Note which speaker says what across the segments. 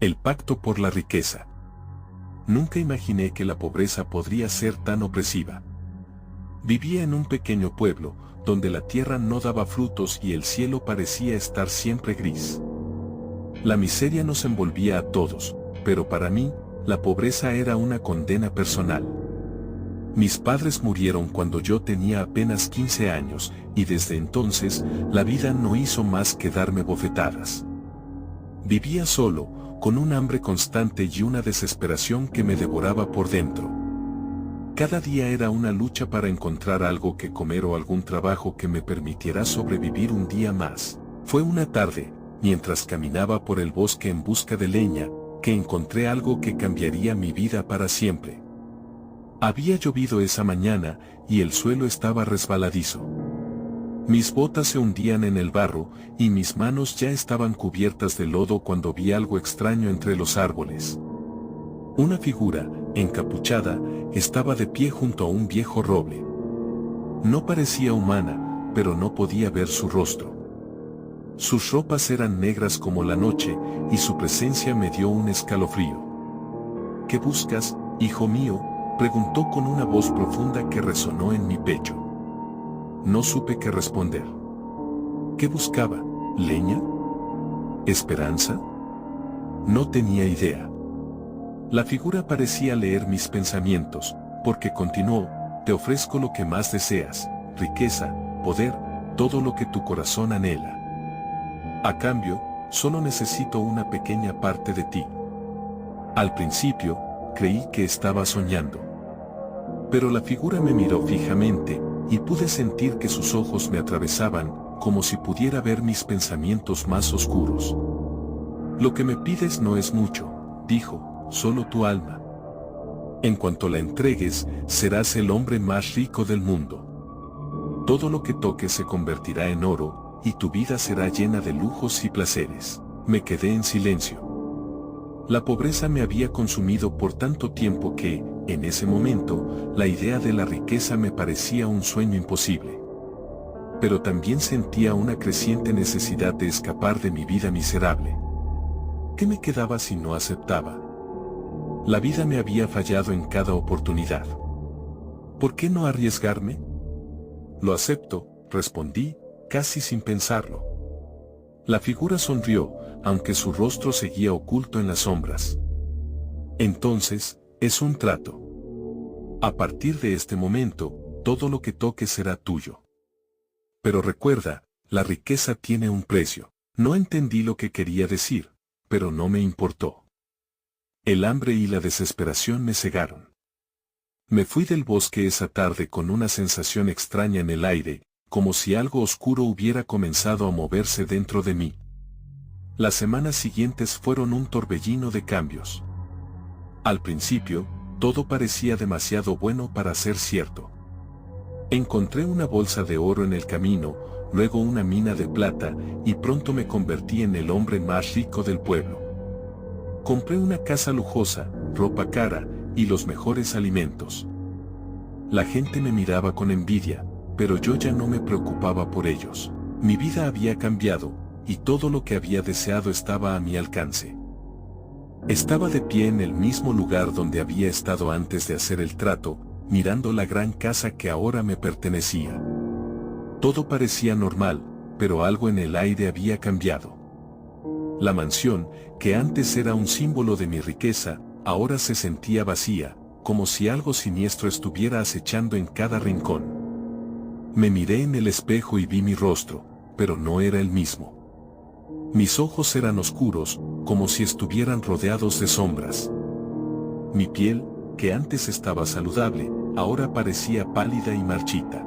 Speaker 1: El pacto por la riqueza. Nunca imaginé que la pobreza podría ser tan opresiva. Vivía en un pequeño pueblo, donde la tierra no daba frutos y el cielo parecía estar siempre gris. La miseria nos envolvía a todos, pero para mí, la pobreza era una condena personal. Mis padres murieron cuando yo tenía apenas 15 años, y desde entonces, la vida no hizo más que darme bofetadas. Vivía solo, con un hambre constante y una desesperación que me devoraba por dentro. Cada día era una lucha para encontrar algo que comer o algún trabajo que me permitiera sobrevivir un día más. Fue una tarde, mientras caminaba por el bosque en busca de leña, que encontré algo que cambiaría mi vida para siempre. Había llovido esa mañana, y el suelo estaba resbaladizo. Mis botas se hundían en el barro, y mis manos ya estaban cubiertas de lodo cuando vi algo extraño entre los árboles. Una figura, encapuchada, estaba de pie junto a un viejo roble. No parecía humana, pero no podía ver su rostro. Sus ropas eran negras como la noche, y su presencia me dio un escalofrío. ¿Qué buscas, hijo mío?, preguntó con una voz profunda que resonó en mi pecho. No supe qué responder. ¿Qué buscaba? ¿Leña? ¿Esperanza? No tenía idea. La figura parecía leer mis pensamientos, porque continuó: te ofrezco lo que más deseas, riqueza, poder, todo lo que tu corazón anhela. A cambio, solo necesito una pequeña parte de ti. Al principio, creí que estaba soñando. Pero la figura me miró fijamente, y pude sentir que sus ojos me atravesaban, como si pudiera ver mis pensamientos más oscuros. Lo que me pides no es mucho, dijo, solo tu alma. En cuanto la entregues, serás el hombre más rico del mundo. Todo lo que toques se convertirá en oro, y tu vida será llena de lujos y placeres. Me quedé en silencio. La pobreza me había consumido por tanto tiempo que, en ese momento, la idea de la riqueza me parecía un sueño imposible. Pero también sentía una creciente necesidad de escapar de mi vida miserable. ¿Qué me quedaba si no aceptaba? La vida me había fallado en cada oportunidad. ¿Por qué no arriesgarme? Lo acepto, respondí, casi sin pensarlo. La figura sonrió, aunque su rostro seguía oculto en las sombras. Entonces, es un trato. A partir de este momento, todo lo que toques será tuyo. Pero recuerda, la riqueza tiene un precio. No entendí lo que quería decir, pero no me importó. El hambre y la desesperación me cegaron. Me fui del bosque esa tarde con una sensación extraña en el aire, como si algo oscuro hubiera comenzado a moverse dentro de mí. Las semanas siguientes fueron un torbellino de cambios. Al principio, todo parecía demasiado bueno para ser cierto. Encontré una bolsa de oro en el camino, luego una mina de plata, y pronto me convertí en el hombre más rico del pueblo. Compré una casa lujosa, ropa cara, y los mejores alimentos. La gente me miraba con envidia, pero yo ya no me preocupaba por ellos. Mi vida había cambiado, y todo lo que había deseado estaba a mi alcance. Estaba de pie en el mismo lugar donde había estado antes de hacer el trato, mirando la gran casa que ahora me pertenecía. Todo parecía normal, pero algo en el aire había cambiado. La mansión, que antes era un símbolo de mi riqueza, ahora se sentía vacía, como si algo siniestro estuviera acechando en cada rincón. Me miré en el espejo y vi mi rostro, pero no era el mismo. Mis ojos eran oscuros, como si estuvieran rodeados de sombras. Mi piel, que antes estaba saludable, ahora parecía pálida y marchita.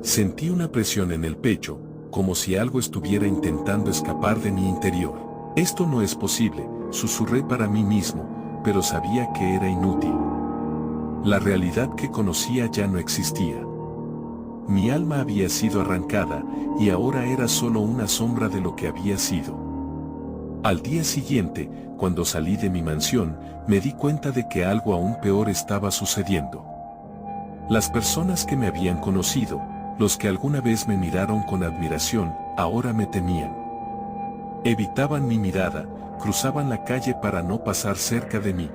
Speaker 1: Sentí una presión en el pecho, como si algo estuviera intentando escapar de mi interior. Esto no es posible, susurré para mí mismo, pero sabía que era inútil. La realidad que conocía ya no existía. Mi alma había sido arrancada, y ahora era solo una sombra de lo que había sido. Al día siguiente, cuando salí de mi mansión, me di cuenta de que algo aún peor estaba sucediendo. Las personas que me habían conocido, los que alguna vez me miraron con admiración, ahora me temían. Evitaban mi mirada, cruzaban la calle para no pasar cerca de mí.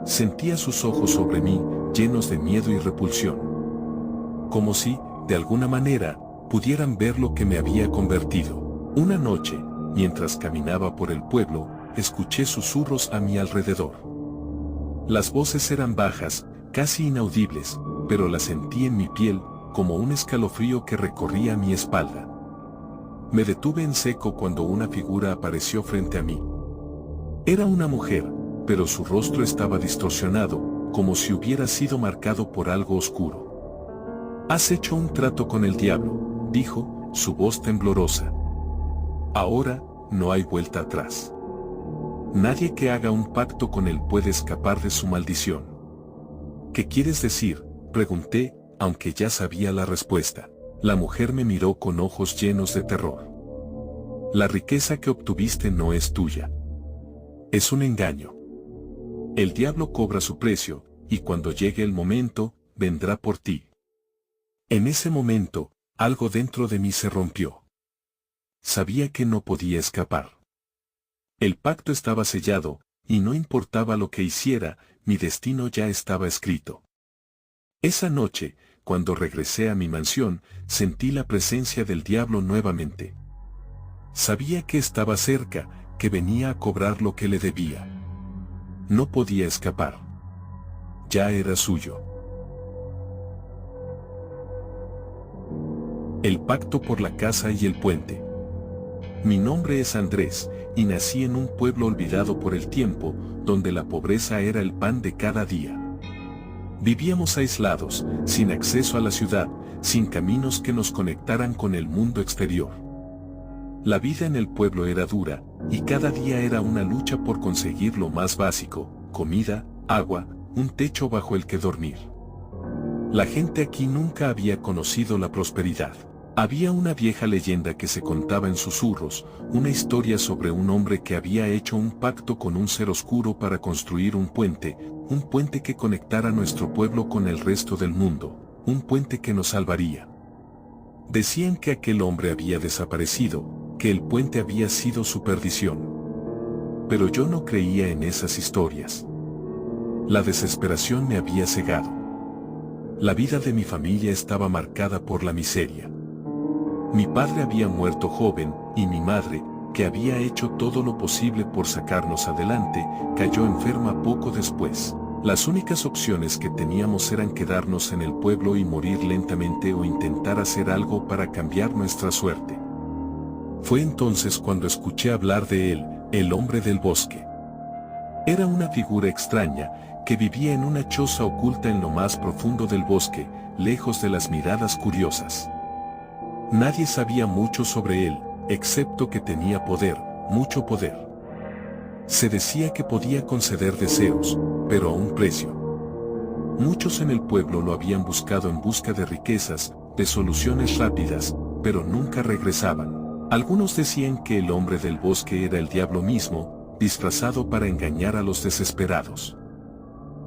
Speaker 1: Sentía sus ojos sobre mí, llenos de miedo y repulsión. Como si, de alguna manera, pudieran ver lo que me había convertido. Una noche, mientras caminaba por el pueblo, escuché susurros a mi alrededor. Las voces eran bajas, casi inaudibles, pero las sentí en mi piel, como un escalofrío que recorría mi espalda. Me detuve en seco cuando una figura apareció frente a mí. Era una mujer, pero su rostro estaba distorsionado, como si hubiera sido marcado por algo oscuro. «Has hecho un trato con el diablo», dijo, su voz temblorosa. «Ahora, no hay vuelta atrás. Nadie que haga un pacto con él puede escapar de su maldición». «¿Qué quieres decir?», pregunté, aunque ya sabía la respuesta. La mujer me miró con ojos llenos de terror. «La riqueza que obtuviste no es tuya. Es un engaño. El diablo cobra su precio, y cuando llegue el momento, vendrá por ti». En ese momento, algo dentro de mí se rompió. Sabía que no podía escapar. El pacto estaba sellado, y no importaba lo que hiciera, mi destino ya estaba escrito. Esa noche, cuando regresé a mi mansión, sentí la presencia del diablo nuevamente. Sabía que estaba cerca, que venía a cobrar lo que le debía. No podía escapar. Ya era suyo. El pacto por la casa y el puente. Mi nombre es Andrés, y nací en un pueblo olvidado por el tiempo, donde la pobreza era el pan de cada día. Vivíamos aislados, sin acceso a la ciudad, sin caminos que nos conectaran con el mundo exterior. La vida en el pueblo era dura, y cada día era una lucha por conseguir lo más básico: comida, agua, un techo bajo el que dormir. La gente aquí nunca había conocido la prosperidad. Había una vieja leyenda que se contaba en susurros, una historia sobre un hombre que había hecho un pacto con un ser oscuro para construir un puente que conectara nuestro pueblo con el resto del mundo, un puente que nos salvaría. Decían que aquel hombre había desaparecido, que el puente había sido su perdición. Pero yo no creía en esas historias. La desesperación me había cegado. La vida de mi familia estaba marcada por la miseria. Mi padre había muerto joven, y mi madre, que había hecho todo lo posible por sacarnos adelante, cayó enferma poco después. Las únicas opciones que teníamos eran quedarnos en el pueblo y morir lentamente o intentar hacer algo para cambiar nuestra suerte. Fue entonces cuando escuché hablar de él, el hombre del bosque. Era una figura extraña, que vivía en una choza oculta en lo más profundo del bosque, lejos de las miradas curiosas. Nadie sabía mucho sobre él, excepto que tenía poder, mucho poder. Se decía que podía conceder deseos, pero a un precio. Muchos en el pueblo lo habían buscado en busca de riquezas, de soluciones rápidas, pero nunca regresaban. Algunos decían que el hombre del bosque era el diablo mismo, disfrazado para engañar a los desesperados.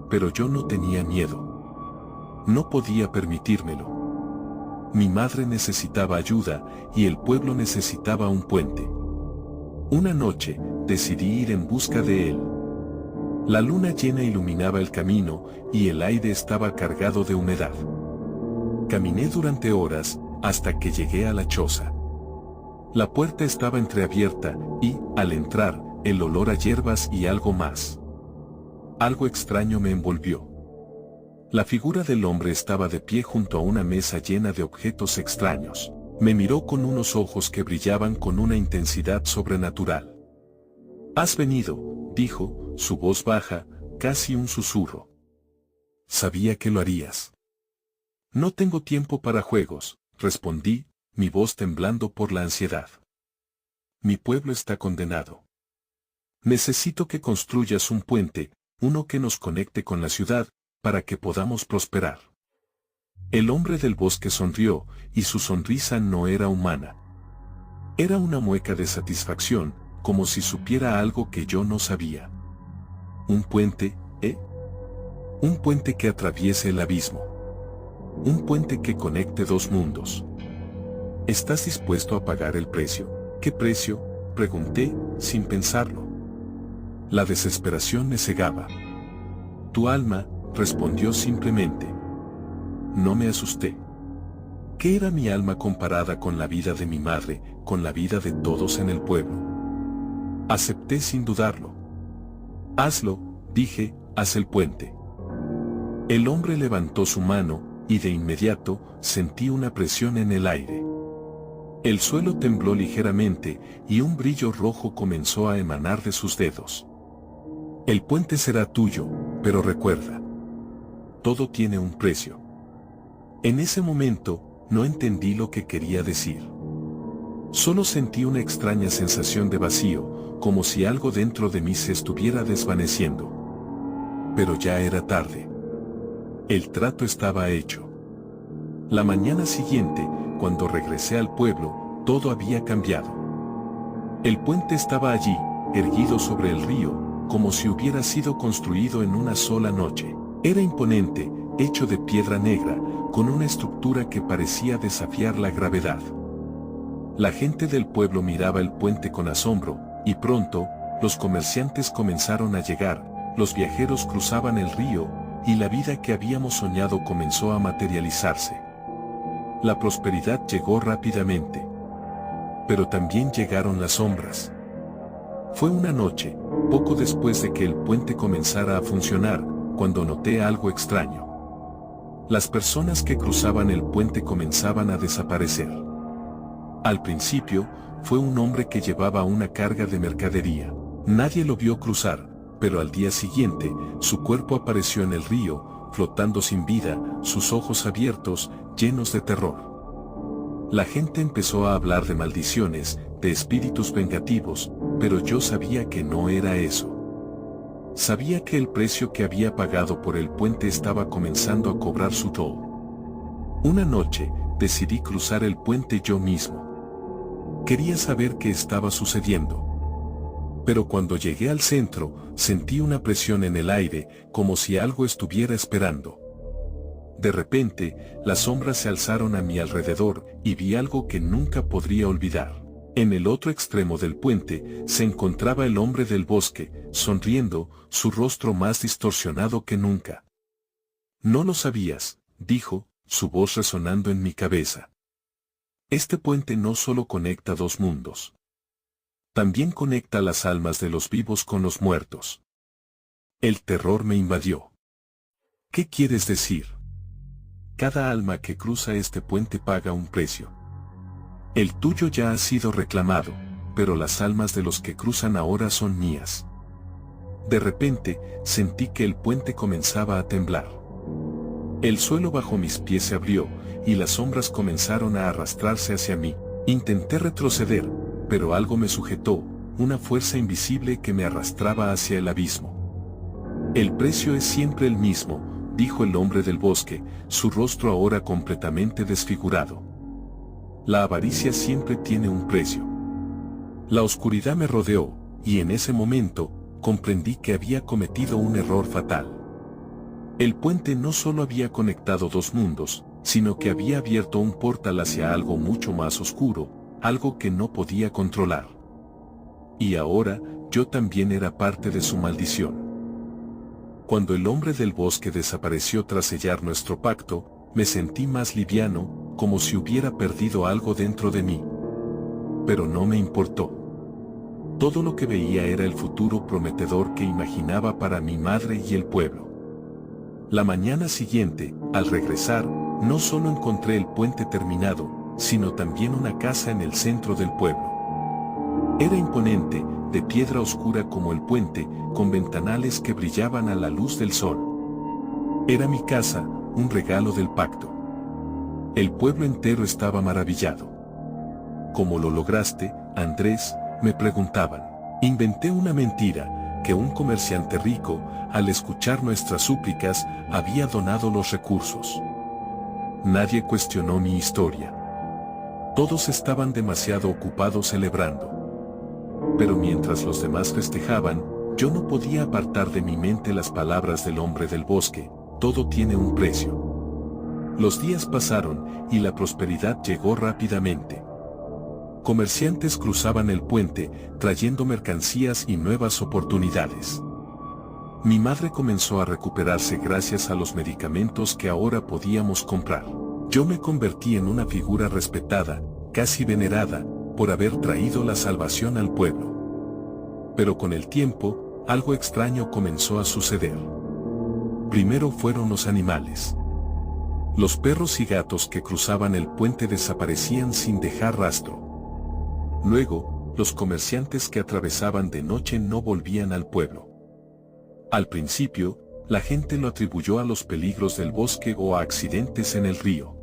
Speaker 1: Pero yo no tenía miedo. No podía permitírmelo. Mi madre necesitaba ayuda, y el pueblo necesitaba un puente. Una noche, decidí ir en busca de él. La luna llena iluminaba el camino, y el aire estaba cargado de humedad. Caminé durante horas, hasta que llegué a la choza. La puerta estaba entreabierta, y, al entrar, el olor a hierbas y algo más. Algo extraño me envolvió. La figura del hombre estaba de pie junto a una mesa llena de objetos extraños. Me miró con unos ojos que brillaban con una intensidad sobrenatural. «Has venido», dijo, su voz baja, casi un susurro. «Sabía que lo harías». «No tengo tiempo para juegos», respondí, mi voz temblando por la ansiedad. «Mi pueblo está condenado. Necesito que construyas un puente, uno que nos conecte con la ciudad, para que podamos prosperar». El hombre del bosque sonrió, y su sonrisa no era humana. Era una mueca de satisfacción, como si supiera algo que yo no sabía. «¿Un puente, eh? Un puente que atraviese el abismo. Un puente que conecte dos mundos. ¿Estás dispuesto a pagar el precio?» «¿Qué precio?», pregunté, sin pensarlo. La desesperación me cegaba. Tu alma, respondió simplemente. No me asusté. ¿Qué era mi alma comparada con la vida de mi madre, con la vida de todos en el pueblo? Acepté sin dudarlo. Hazlo, dije, haz el puente. El hombre levantó su mano, y de inmediato, sentí una presión en el aire. El suelo tembló ligeramente, y un brillo rojo comenzó a emanar de sus dedos. El puente será tuyo, pero recuerda. Todo tiene un precio. En ese momento, no entendí lo que quería decir. Solo sentí una extraña sensación de vacío, como si algo dentro de mí se estuviera desvaneciendo. Pero ya era tarde. El trato estaba hecho. La mañana siguiente, cuando regresé al pueblo, todo había cambiado. El puente estaba allí, erguido sobre el río, como si hubiera sido construido en una sola noche. Era imponente, hecho de piedra negra, con una estructura que parecía desafiar la gravedad. La gente del pueblo miraba el puente con asombro, y pronto, los comerciantes comenzaron a llegar, los viajeros cruzaban el río, y la vida que habíamos soñado comenzó a materializarse. La prosperidad llegó rápidamente. Pero también llegaron las sombras. Fue una noche, poco después de que el puente comenzara a funcionar, cuando noté algo extraño. Las personas que cruzaban el puente comenzaban a desaparecer. Al principio, fue un hombre que llevaba una carga de mercadería. Nadie lo vio cruzar, pero al día siguiente, su cuerpo apareció en el río, flotando sin vida, sus ojos abiertos, llenos de terror. La gente empezó a hablar de maldiciones, de espíritus vengativos, pero yo sabía que no era eso. Sabía que el precio que había pagado por el puente estaba comenzando a cobrar su toll. Una noche, decidí cruzar el puente yo mismo. Quería saber qué estaba sucediendo. Pero cuando llegué al centro, sentí una presión en el aire, como si algo estuviera esperando. De repente, las sombras se alzaron a mi alrededor, y vi algo que nunca podría olvidar. En el otro extremo del puente, se encontraba el hombre del bosque, sonriendo, su rostro más distorsionado que nunca. No lo sabías, dijo, su voz resonando en mi cabeza. Este puente no solo conecta dos mundos. También conecta las almas de los vivos con los muertos. El terror me invadió. ¿Qué quieres decir? Cada alma que cruza este puente paga un precio. El tuyo ya ha sido reclamado, pero las almas de los que cruzan ahora son mías. De repente, sentí que el puente comenzaba a temblar. El suelo bajo mis pies se abrió, y las sombras comenzaron a arrastrarse hacia mí. Intenté retroceder, pero algo me sujetó, una fuerza invisible que me arrastraba hacia el abismo. El precio es siempre el mismo, dijo el hombre del bosque, su rostro ahora completamente desfigurado. La avaricia siempre tiene un precio. La oscuridad me rodeó, y en ese momento, comprendí que había cometido un error fatal. El puente no solo había conectado dos mundos, sino que había abierto un portal hacia algo mucho más oscuro, algo que no podía controlar. Y ahora, yo también era parte de su maldición. Cuando el hombre del bosque desapareció tras sellar nuestro pacto, me sentí más liviano, como si hubiera perdido algo dentro de mí. Pero no me importó. Todo lo que veía era el futuro prometedor que imaginaba para mi madre y el pueblo. La mañana siguiente, al regresar, no solo encontré el puente terminado, sino también una casa en el centro del pueblo. Era imponente, de piedra oscura como el puente, con ventanales que brillaban a la luz del sol. Era mi casa, un regalo del pacto. El pueblo entero estaba maravillado. ¿Cómo lo lograste, Andrés?, me preguntaban. Inventé una mentira, que un comerciante rico, al escuchar nuestras súplicas, había donado los recursos. Nadie cuestionó mi historia. Todos estaban demasiado ocupados celebrando. Pero mientras los demás festejaban, yo no podía apartar de mi mente las palabras del hombre del bosque: todo tiene un precio. Los días pasaron, y la prosperidad llegó rápidamente. Comerciantes cruzaban el puente, trayendo mercancías y nuevas oportunidades. Mi madre comenzó a recuperarse gracias a los medicamentos que ahora podíamos comprar. Yo me convertí en una figura respetada, casi venerada, por haber traído la salvación al pueblo. Pero con el tiempo, algo extraño comenzó a suceder. Primero fueron los animales. Los perros y gatos que cruzaban el puente desaparecían sin dejar rastro. Luego, los comerciantes que atravesaban de noche no volvían al pueblo. Al principio, la gente lo atribuyó a los peligros del bosque o a accidentes en el río.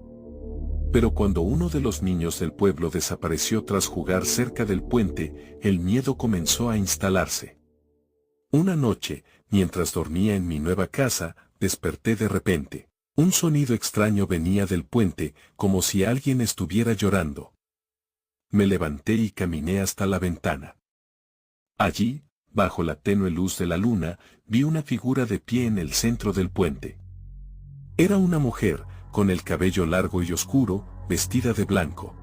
Speaker 1: Pero cuando uno de los niños del pueblo desapareció tras jugar cerca del puente, el miedo comenzó a instalarse. Una noche, mientras dormía en mi nueva casa, desperté de repente. Un sonido extraño venía del puente, como si alguien estuviera llorando. Me levanté y caminé hasta la ventana. Allí, bajo la tenue luz de la luna, vi una figura de pie en el centro del puente. Era una mujer, con el cabello largo y oscuro, vestida de blanco.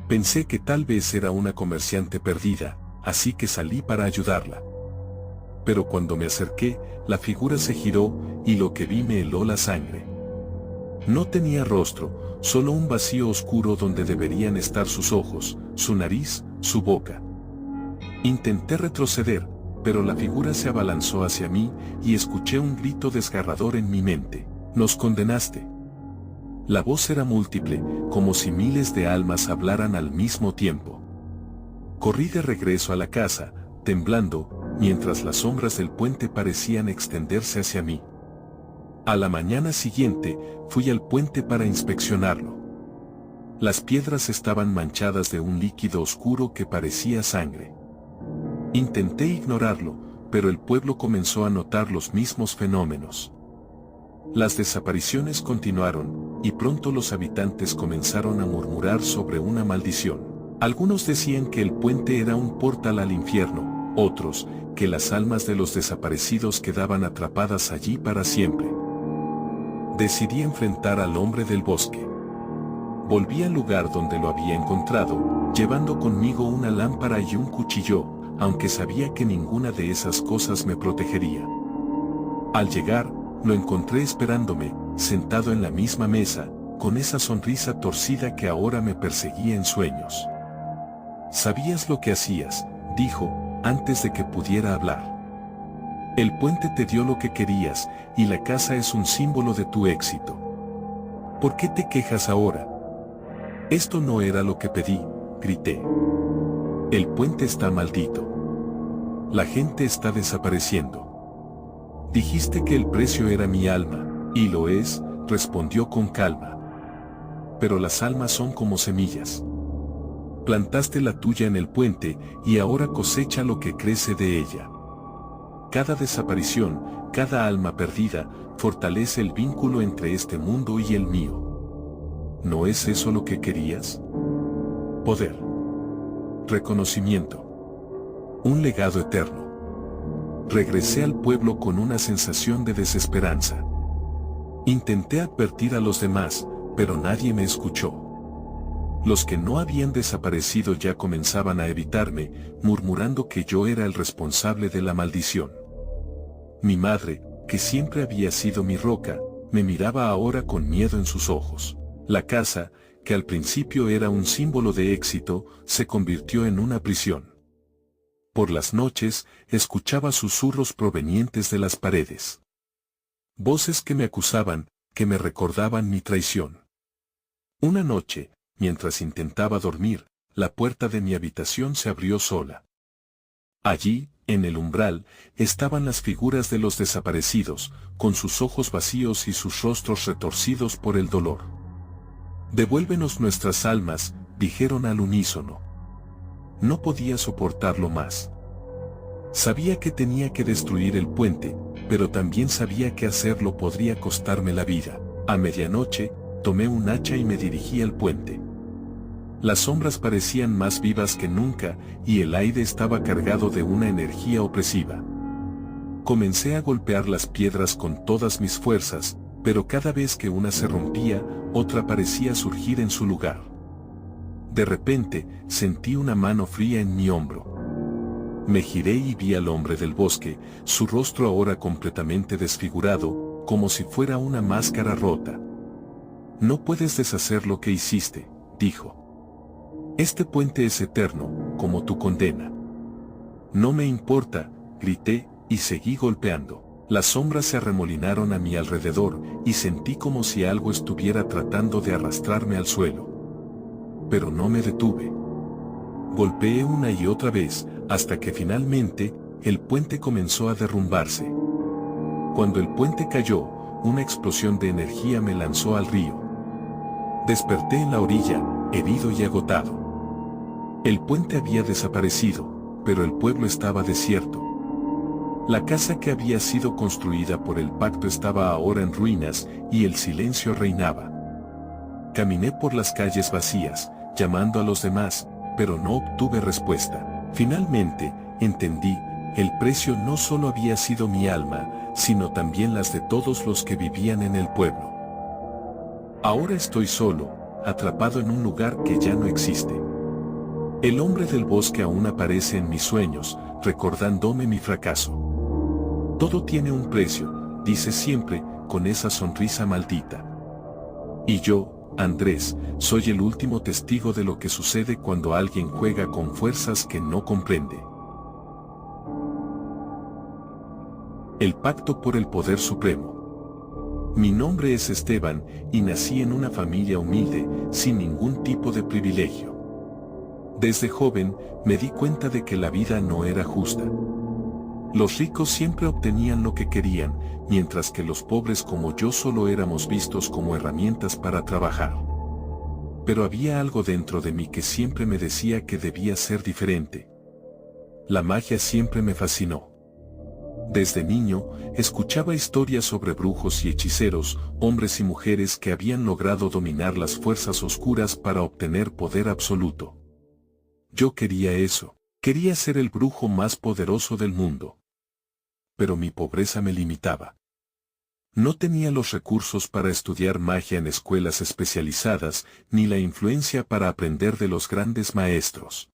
Speaker 1: Pensé que tal vez era una comerciante perdida, así que salí para ayudarla. Pero cuando me acerqué, la figura se giró, y lo que vi me heló la sangre. No tenía rostro, solo un vacío oscuro donde deberían estar sus ojos, su nariz, su boca. Intenté retroceder, pero la figura se abalanzó hacia mí y escuché un grito desgarrador en mi mente. «Nos condenaste». La voz era múltiple, como si miles de almas hablaran al mismo tiempo. Corrí de regreso a la casa, temblando, mientras las sombras del puente parecían extenderse hacia mí. A la mañana siguiente, fui al puente para inspeccionarlo. Las piedras estaban manchadas de un líquido oscuro que parecía sangre. Intenté ignorarlo, pero el pueblo comenzó a notar los mismos fenómenos. Las desapariciones continuaron, y pronto los habitantes comenzaron a murmurar sobre una maldición. Algunos decían que el puente era un portal al infierno, otros, que las almas de los desaparecidos quedaban atrapadas allí para siempre. Decidí enfrentar al hombre del bosque. Volví al lugar donde lo había encontrado, llevando conmigo una lámpara y un cuchillo, aunque sabía que ninguna de esas cosas me protegería. Al llegar, lo encontré esperándome, sentado en la misma mesa, con esa sonrisa torcida que ahora me perseguía en sueños. «Sabías lo que hacías», dijo, antes de que pudiera hablar. «El puente te dio lo que querías, y la casa es un símbolo de tu éxito. ¿Por qué te quejas ahora?» «Esto no era lo que pedí», grité. «El puente está maldito. La gente está desapareciendo. Dijiste que el precio era mi alma, y lo es», respondió con calma. «Pero las almas son como semillas. Plantaste la tuya en el puente, y ahora cosecha lo que crece de ella. Cada desaparición, cada alma perdida, fortalece el vínculo entre este mundo y el mío. ¿No es eso lo que querías? Poder. Reconocimiento. Un legado eterno». Regresé al pueblo con una sensación de desesperanza. Intenté advertir a los demás, pero nadie me escuchó. Los que no habían desaparecido ya comenzaban a evitarme, murmurando que yo era el responsable de la maldición. Mi madre, que siempre había sido mi roca, me miraba ahora con miedo en sus ojos. La casa, que al principio era un símbolo de éxito, se convirtió en una prisión. Por las noches, escuchaba susurros provenientes de las paredes. Voces que me acusaban, que me recordaban mi traición. Una noche, mientras intentaba dormir, la puerta de mi habitación se abrió sola. Allí, en el umbral, estaban las figuras de los desaparecidos, con sus ojos vacíos y sus rostros retorcidos por el dolor. «Devuélvenos nuestras almas», dijeron al unísono. No podía soportarlo más. Sabía que tenía que destruir el puente, pero también sabía que hacerlo podría costarme la vida. A medianoche, tomé un hacha y me dirigí al puente. Las sombras parecían más vivas que nunca, y el aire estaba cargado de una energía opresiva. Comencé a golpear las piedras con todas mis fuerzas, pero cada vez que una se rompía, otra parecía surgir en su lugar. De repente, sentí una mano fría en mi hombro. Me giré y vi al hombre del bosque, su rostro ahora completamente desfigurado, como si fuera una máscara rota. No puedes deshacer lo que hiciste, dijo. Este puente es eterno, como tu condena. No me importa, grité, y seguí golpeando. Las sombras se arremolinaron a mi alrededor, y sentí como si algo estuviera tratando de arrastrarme al suelo. Pero no me detuve. Golpeé una y otra vez, hasta que finalmente, el puente comenzó a derrumbarse. Cuando el puente cayó, una explosión de energía me lanzó al río. Desperté en la orilla, herido y agotado. El puente había desaparecido, pero el pueblo estaba desierto. La casa que había sido construida por el pacto estaba ahora en ruinas, y el silencio reinaba. Caminé por las calles vacías, llamando a los demás, pero no obtuve respuesta. Finalmente, entendí, el precio no solo había sido mi alma, sino también las de todos los que vivían en el pueblo. Ahora estoy solo, atrapado en un lugar que ya no existe. El hombre del bosque aún aparece en mis sueños, recordándome mi fracaso. Todo tiene un precio, dice siempre, con esa sonrisa maldita. Y yo, Andrés, soy el último testigo de lo que sucede cuando alguien juega con fuerzas que no comprende. El pacto por el poder supremo. Mi nombre es Esteban, y nací en una familia humilde, sin ningún tipo de privilegio. Desde joven, me di cuenta de que la vida no era justa. Los ricos siempre obtenían lo que querían, mientras que los pobres como yo solo éramos vistos como herramientas para trabajar. Pero había algo dentro de mí que siempre me decía que debía ser diferente. La magia siempre me fascinó. Desde niño, escuchaba historias sobre brujos y hechiceros, hombres y mujeres que habían logrado dominar las fuerzas oscuras para obtener poder absoluto. Yo quería eso, quería ser el brujo más poderoso del mundo. Pero mi pobreza me limitaba. No tenía los recursos para estudiar magia en escuelas especializadas, ni la influencia para aprender de los grandes maestros.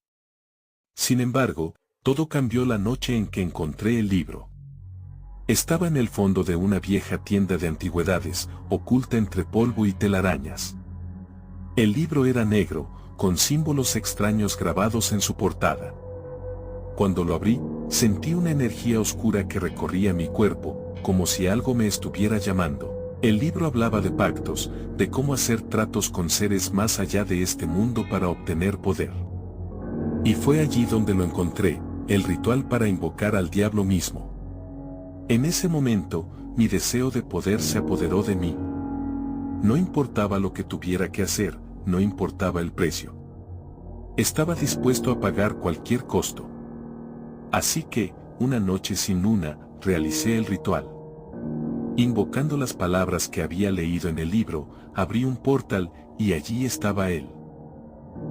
Speaker 1: Sin embargo, todo cambió la noche en que encontré el libro. Estaba en el fondo de una vieja tienda de antigüedades, oculta entre polvo y telarañas. El libro era negro, con símbolos extraños grabados en su portada. Cuando lo abrí, sentí una energía oscura que recorría mi cuerpo, como si algo me estuviera llamando. El libro hablaba de pactos, de cómo hacer tratos con seres más allá de este mundo para obtener poder. Y fue allí donde lo encontré, el ritual para invocar al diablo mismo. En ese momento, mi deseo de poder se apoderó de mí. No importaba lo que tuviera que hacer, no importaba el precio. Estaba dispuesto a pagar cualquier costo. Así que, una noche sin luna, realicé el ritual. Invocando las palabras que había leído en el libro, abrí un portal, y allí estaba él.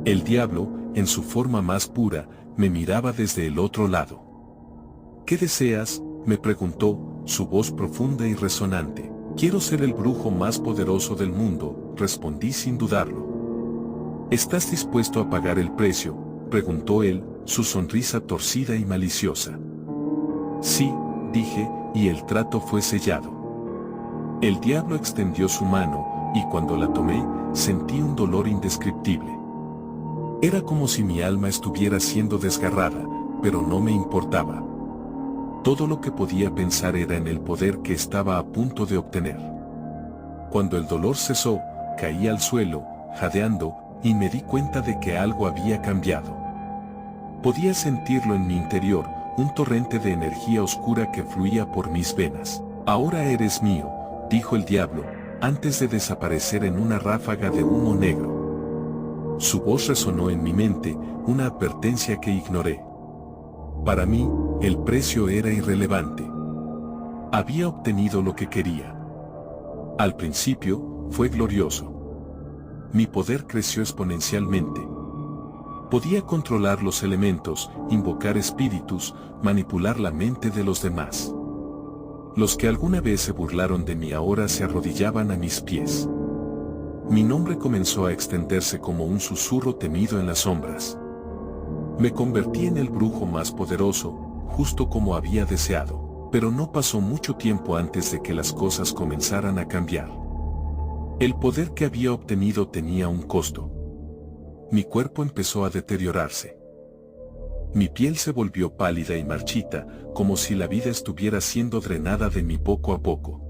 Speaker 1: El diablo, en su forma más pura, me miraba desde el otro lado. ¿Qué deseas?, me preguntó, su voz profunda y resonante. Quiero ser el brujo más poderoso del mundo, respondí sin dudarlo. ¿Estás dispuesto a pagar el precio?, preguntó él, su sonrisa torcida y maliciosa. Sí, dije, y el trato fue sellado. El diablo extendió su mano, y cuando la tomé, sentí un dolor indescriptible. Era como si mi alma estuviera siendo desgarrada, pero no me importaba. Todo lo que podía pensar era en el poder que estaba a punto de obtener. Cuando el dolor cesó, caí al suelo, jadeando, y me di cuenta de que algo había cambiado. Podía sentirlo en mi interior, un torrente de energía oscura que fluía por mis venas. Ahora eres mío, dijo el diablo, antes de desaparecer en una ráfaga de humo negro. Su voz resonó en mi mente, una advertencia que ignoré. Para mí, el precio era irrelevante. Había obtenido lo que quería. Al principio, fue glorioso. Mi poder creció exponencialmente. Podía controlar los elementos, invocar espíritus, manipular la mente de los demás. Los que alguna vez se burlaron de mí ahora se arrodillaban a mis pies. Mi nombre comenzó a extenderse como un susurro temido en las sombras. Me convertí en el brujo más poderoso, justo como había deseado, pero no pasó mucho tiempo antes de que las cosas comenzaran a cambiar. El poder que había obtenido tenía un costo. Mi cuerpo empezó a deteriorarse. Mi piel se volvió pálida y marchita, como si la vida estuviera siendo drenada de mí poco a poco.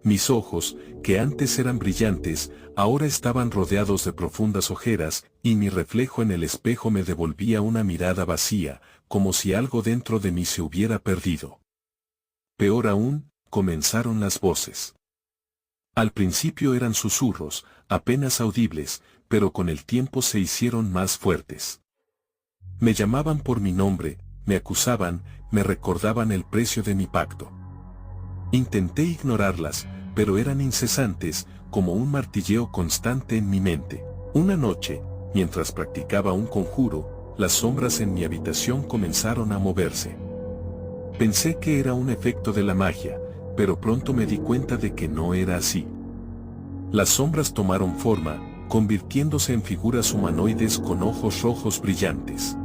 Speaker 1: Mis ojos, que antes eran brillantes, ahora estaban rodeados de profundas ojeras, y mi reflejo en el espejo me devolvía una mirada vacía, como si algo dentro de mí se hubiera perdido. Peor aún, comenzaron las voces. Al principio eran susurros, apenas audibles, pero con el tiempo se hicieron más fuertes. Me llamaban por mi nombre, me acusaban, me recordaban el precio de mi pacto. Intenté ignorarlas, pero eran incesantes, como un martilleo constante en mi mente. Una noche, mientras practicaba un conjuro, las sombras en mi habitación comenzaron a moverse. Pensé que era un efecto de la magia, pero pronto me di cuenta de que no era así. Las sombras tomaron forma, convirtiéndose en figuras humanoides con ojos rojos brillantes.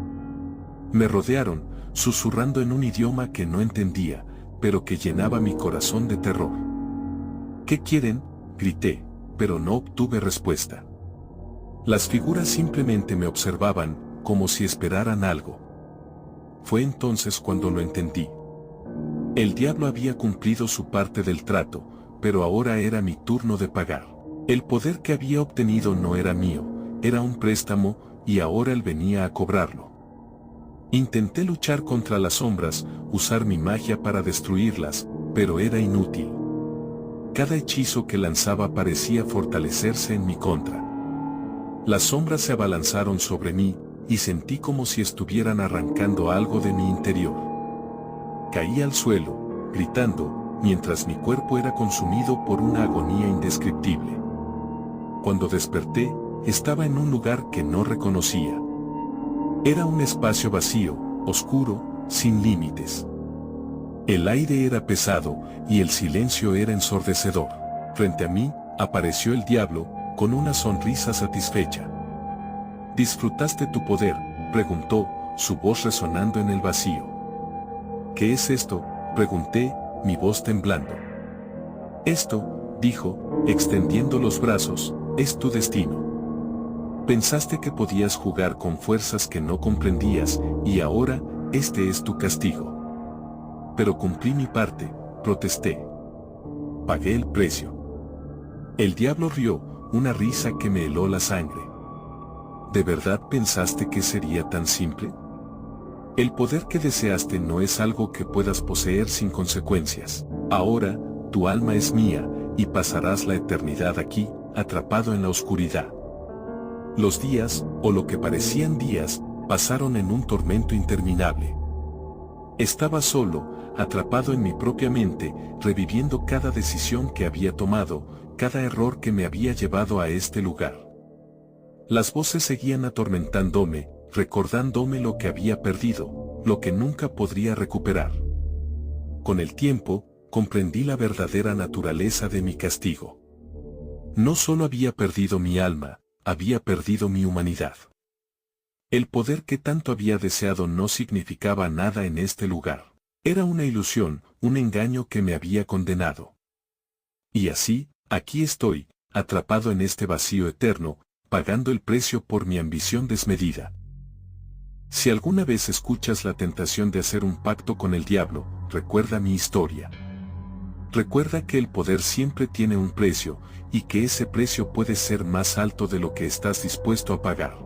Speaker 1: Me rodearon, susurrando en un idioma que no entendía, pero que llenaba mi corazón de terror. ¿Qué quieren?, grité, pero no obtuve respuesta. Las figuras simplemente me observaban, como si esperaran algo. Fue entonces cuando lo entendí. El diablo había cumplido su parte del trato, pero ahora era mi turno de pagar. El poder que había obtenido no era mío, era un préstamo, y ahora él venía a cobrarlo. Intenté luchar contra las sombras, usar mi magia para destruirlas, pero era inútil. Cada hechizo que lanzaba parecía fortalecerse en mi contra. Las sombras se abalanzaron sobre mí, y sentí como si estuvieran arrancando algo de mi interior. Caí al suelo, gritando, mientras mi cuerpo era consumido por una agonía indescriptible. Cuando desperté, estaba en un lugar que no reconocía. Era un espacio vacío, oscuro, sin límites. El aire era pesado, y el silencio era ensordecedor. Frente a mí, apareció el diablo, con una sonrisa satisfecha. ¿Disfrutaste tu poder?, preguntó, su voz resonando en el vacío. ¿Qué es esto?, pregunté, mi voz temblando. Esto, dijo, extendiendo los brazos, es tu destino. Pensaste que podías jugar con fuerzas que no comprendías, y ahora, este es tu castigo. Pero cumplí mi parte, protesté. Pagué el precio. El diablo rió, una risa que me heló la sangre. ¿De verdad pensaste que sería tan simple? El poder que deseaste no es algo que puedas poseer sin consecuencias. Ahora, tu alma es mía, y pasarás la eternidad aquí, atrapado en la oscuridad. Los días, o lo que parecían días, pasaron en un tormento interminable. Estaba solo, atrapado en mi propia mente, reviviendo cada decisión que había tomado, cada error que me había llevado a este lugar. Las voces seguían atormentándome, recordándome lo que había perdido, lo que nunca podría recuperar. Con el tiempo, comprendí la verdadera naturaleza de mi castigo. No solo había perdido mi alma, había perdido mi humanidad. El poder que tanto había deseado no significaba nada en este lugar. Era una ilusión, un engaño que me había condenado. Y así, aquí estoy, atrapado en este vacío eterno, pagando el precio por mi ambición desmedida. Si alguna vez escuchas la tentación de hacer un pacto con el diablo, recuerda mi historia. Recuerda que el poder siempre tiene un precio, y que ese precio puede ser más alto de lo que estás dispuesto a pagar.